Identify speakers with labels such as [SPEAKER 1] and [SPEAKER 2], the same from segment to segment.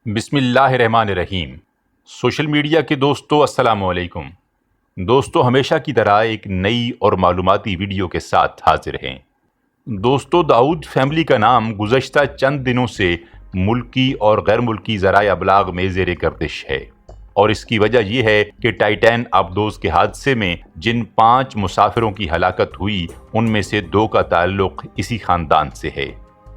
[SPEAKER 1] بسم اللہ الرحمن الرحیم۔ سوشل میڈیا کے دوستو السلام علیکم۔ دوستو ہمیشہ کی طرح ایک نئی اور معلوماتی ویڈیو کے ساتھ حاضر ہیں۔ دوستو داؤد فیملی کا نام گزشتہ چند دنوں سے ملکی اور غیر ملکی ذرائع ابلاغ میں زیر گردش ہے، اور اس کی وجہ یہ ہے کہ ٹائٹین آبدوز کے حادثے میں جن 5 مسافروں کی ہلاکت ہوئی ان میں سے 2 کا تعلق اسی خاندان سے ہے۔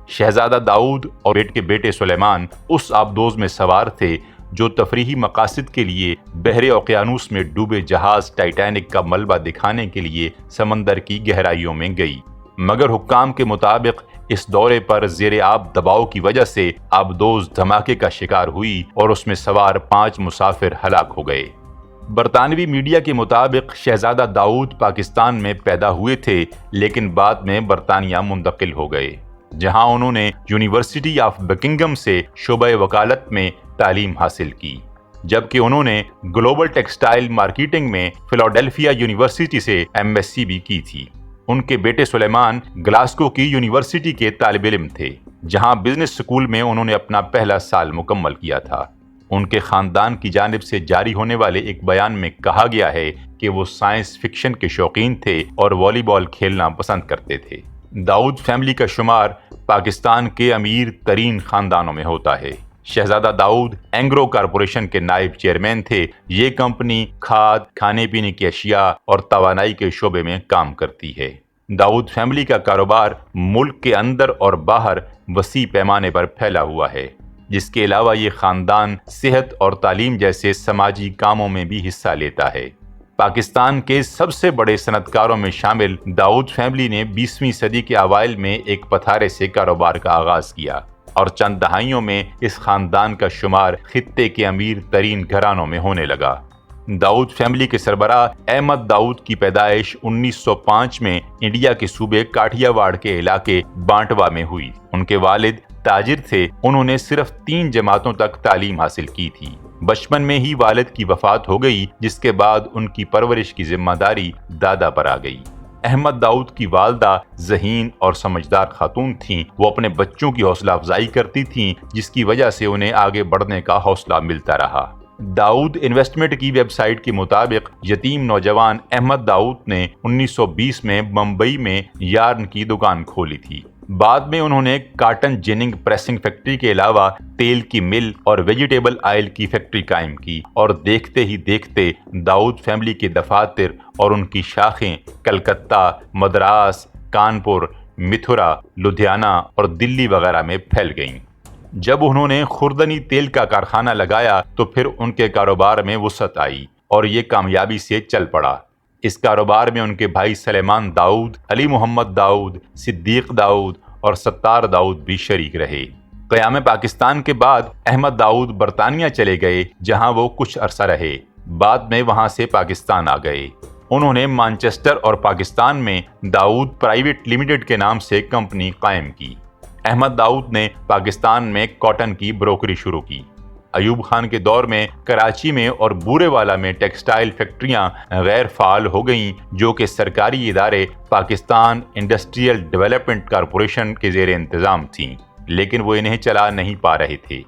[SPEAKER 1] شہزادہ داؤد اور کے بیٹے سلیمان اس آبدوز میں سوار تھے جو تفریحی مقاصد کے لیے بحر اوقیانوس میں ڈوبے جہاز ٹائٹینک کا ملبہ دکھانے کے لیے سمندر کی گہرائیوں میں گئی، مگر حکام کے مطابق اس دورے پر زیر آب دباؤ کی وجہ سے آبدوز دھماکے کا شکار ہوئی اور اس میں سوار 5 مسافر ہلاک ہو گئے۔ برطانوی میڈیا کے مطابق شہزادہ داؤد پاکستان میں پیدا ہوئے تھے، لیکن بعد میں برطانیہ منتقل ہو گئے، جہاں انہوں نے یونیورسٹی آف بکنگم سے شعبہ وکالت میں تعلیم حاصل کی، جبکہ انہوں نے گلوبل ٹیکسٹائل مارکیٹنگ میں فلاڈیلفیا یونیورسٹی سے MSc بھی کی تھی۔ ان کے بیٹے سلیمان گلاسگو کی یونیورسٹی کے طالب علم تھے، جہاں بزنس اسکول میں انہوں نے اپنا پہلا سال مکمل کیا تھا۔ ان کے خاندان کی جانب سے جاری ہونے والے ایک بیان میں کہا گیا ہے کہ وہ سائنس فکشن کے شوقین تھے اور والی بال کھیلنا پسند کرتے تھے۔ داؤد فیملی کا شمار پاکستان کے امیر ترین خاندانوں میں ہوتا ہے۔ شہزادہ داؤد اینگرو کارپوریشن کے نائب چیئرمین تھے۔ یہ کمپنی کھاد، کھانے پینے کی اشیاء اور توانائی کے شعبے میں کام کرتی ہے۔ داؤد فیملی کا کاروبار ملک کے اندر اور باہر وسیع پیمانے پر پھیلا ہوا ہے، جس کے علاوہ یہ خاندان صحت اور تعلیم جیسے سماجی کاموں میں بھی حصہ لیتا ہے۔ پاکستان کے سب سے بڑے صنعت کاروں میں شامل داؤد فیملی نے 20ویں صدی کے اوائل میں ایک پتھارے سے کاروبار کا آغاز کیا، اور چند دہائیوں میں اس خاندان کا شمار خطے کے امیر ترین گھرانوں میں ہونے لگا۔ داؤد فیملی کے سربراہ احمد داؤد کی پیدائش 1905 میں انڈیا کے صوبے کاٹھیا واڑ کے علاقے بانٹوا میں ہوئی۔ ان کے والد تاجر تھے۔ انہوں نے صرف 3 جماعتوں تک تعلیم حاصل کی تھی۔ بچپن میں ہی والد کی وفات ہو گئی، جس کے بعد ان کی پرورش کی ذمہ داری دادا پر آ گئی۔ احمد داؤد کی والدہ ذہین اور سمجھدار خاتون تھیں۔ وہ اپنے بچوں کی حوصلہ افزائی کرتی تھیں، جس کی وجہ سے انہیں آگے بڑھنے کا حوصلہ ملتا رہا۔ داؤد انویسٹمنٹ کی ویب سائٹ کے مطابق یتیم نوجوان احمد داؤد نے 1920 میں ممبئی میں یارن کی دکان کھولی تھی۔ بعد میں انہوں نے کاٹن جیننگ پریسنگ فیکٹری کے علاوہ تیل کی مل اور ویجیٹیبل آئل کی فیکٹری قائم کی، اور دیکھتے ہی دیکھتے داؤد فیملی کے دفاتر اور ان کی شاخیں کلکتہ، مدراس، کانپور، متھرا، لدھیانہ اور دلی وغیرہ میں پھیل گئیں۔ جب انہوں نے خوردنی تیل کا کارخانہ لگایا تو پھر ان کے کاروبار میں وسعت آئی اور یہ کامیابی سے چل پڑا۔ اس کاروبار میں ان کے بھائی سلیمان داؤد، علی محمد داؤد، صدیق داؤد اور ستار داؤد بھی شریک رہے۔ قیام پاکستان کے بعد احمد داؤد برطانیہ چلے گئے، جہاں وہ کچھ عرصہ رہے۔ بعد میں وہاں سے پاکستان آ گئے۔ انہوں نے مانچسٹر اور پاکستان میں داؤد پرائیویٹ لمیٹڈ کے نام سے کمپنی قائم کی۔ احمد داؤد نے پاکستان میں کاٹن کی بروکری شروع کی۔ ایوب خان کے دور میں کراچی میں اور بورے والا میں ٹیکسٹائل فیکٹریاں غیر فعال ہو گئیں، جو کہ سرکاری ادارے پاکستان انڈسٹریل ڈیولپمنٹ کارپوریشن کے زیر انتظام تھیں، لیکن وہ انہیں چلا نہیں پا رہے تھے۔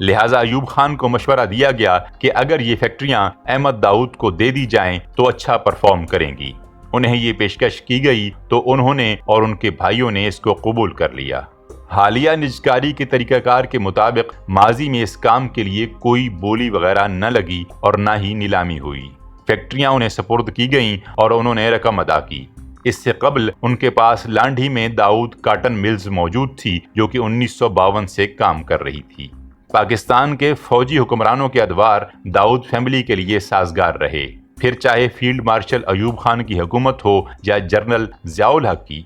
[SPEAKER 1] لہٰذا ایوب خان کو مشورہ دیا گیا کہ اگر یہ فیکٹریاں احمد داؤد کو دے دی جائیں تو اچھا پرفارم کریں گی۔ انہیں یہ پیشکش کی گئی تو انہوں نے اور ان کے بھائیوں نے اس کو قبول کر لیا۔ حالیہ نجکاری کے طریقہ کار کے مطابق ماضی میں اس کام کے لیے کوئی بولی وغیرہ نہ لگی اور نہ ہی نیلامی ہوئی۔ فیکٹریاں انہیں سپرد کی گئیں اور انہوں نے رقم ادا کی۔ اس سے قبل ان کے پاس لانڈھی میں داؤد کاٹن ملز موجود تھی، جو کہ 1952 سے کام کر رہی تھی۔ پاکستان کے فوجی حکمرانوں کے ادوار داؤد فیملی کے لیے سازگار رہے، پھر چاہے فیلڈ مارشل ایوب خان کی حکومت ہو یا جنرل ضیاء الحق کی۔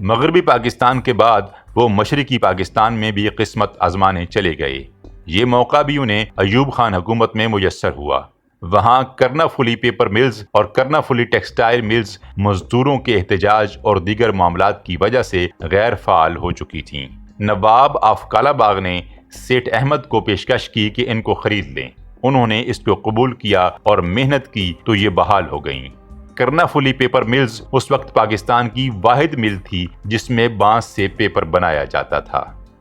[SPEAKER 1] مغربی پاکستان کے بعد وہ مشرقی پاکستان میں بھی قسمت آزمانے چلے گئے۔ یہ موقع بھی انہیں ایوب خان حکومت میں میسر ہوا۔ وہاں کرنافلی پیپر ملز اور کرنافلی ٹیکسٹائل ملز مزدوروں کے احتجاج اور دیگر معاملات کی وجہ سے غیر فعال ہو چکی تھیں۔ نواب آف کالا باغ نے سیٹھ احمد کو پیشکش کی کہ ان کو خرید لیں۔ انہوں نے اس کو قبول کیا اور محنت کی تو یہ بحال ہو گئیں۔ کرنافلی پیپر ملز اس وقت پاکستان کی واحد مل تھی جس میں بانس سے پیپر بنایا جاتا تھا۔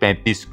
[SPEAKER 1] 35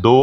[SPEAKER 1] 2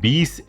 [SPEAKER 1] 20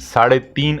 [SPEAKER 1] 3.5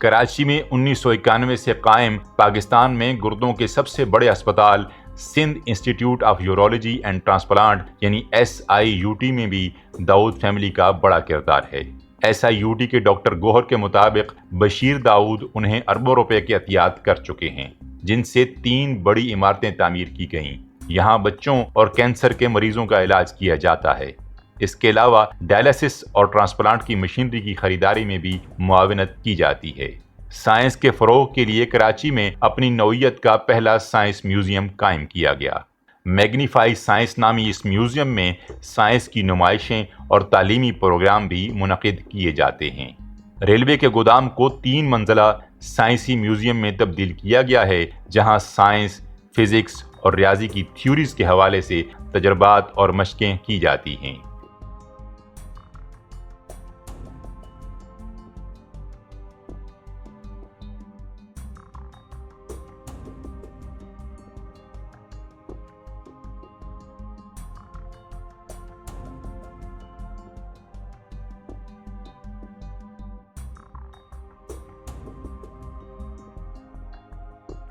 [SPEAKER 1] کراچی میں 1991 سے قائم پاکستان میں گردوں کے سب سے بڑے اسپتال Sindh institute of urology and transplant یعنی SIUT میں بھی داؤد فیملی کا بڑا کردار ہے۔ SIUT کے ڈاکٹر گوہر کے مطابق بشیر داؤد انہیں اربوں روپے کے عطیات کر چکے ہیں، جن سے 3 بڑی عمارتیں تعمیر کی گئیں۔ یہاں بچوں اور کینسر کے مریضوں کا علاج کیا جاتا ہے۔ اس کے علاوہ ڈائلسس اور ٹرانسپلانٹ کی مشینری کی خریداری میں بھی معاونت کی جاتی ہے۔ سائنس کے فروغ کے لیے کراچی میں اپنی نوعیت کا پہلا سائنس میوزیم قائم کیا گیا۔ میگنیفائی سائنس نامی اس میوزیم میں سائنس کی نمائشیں اور تعلیمی پروگرام بھی منعقد کیے جاتے ہیں۔ ریلوے کے گودام کو 3 منزلہ سائنسی میوزیم میں تبدیل کیا گیا ہے، جہاں سائنس، فزکس اور ریاضی کی تھیوریز کے حوالے سے تجربات اور مشقیں کی جاتی ہیں۔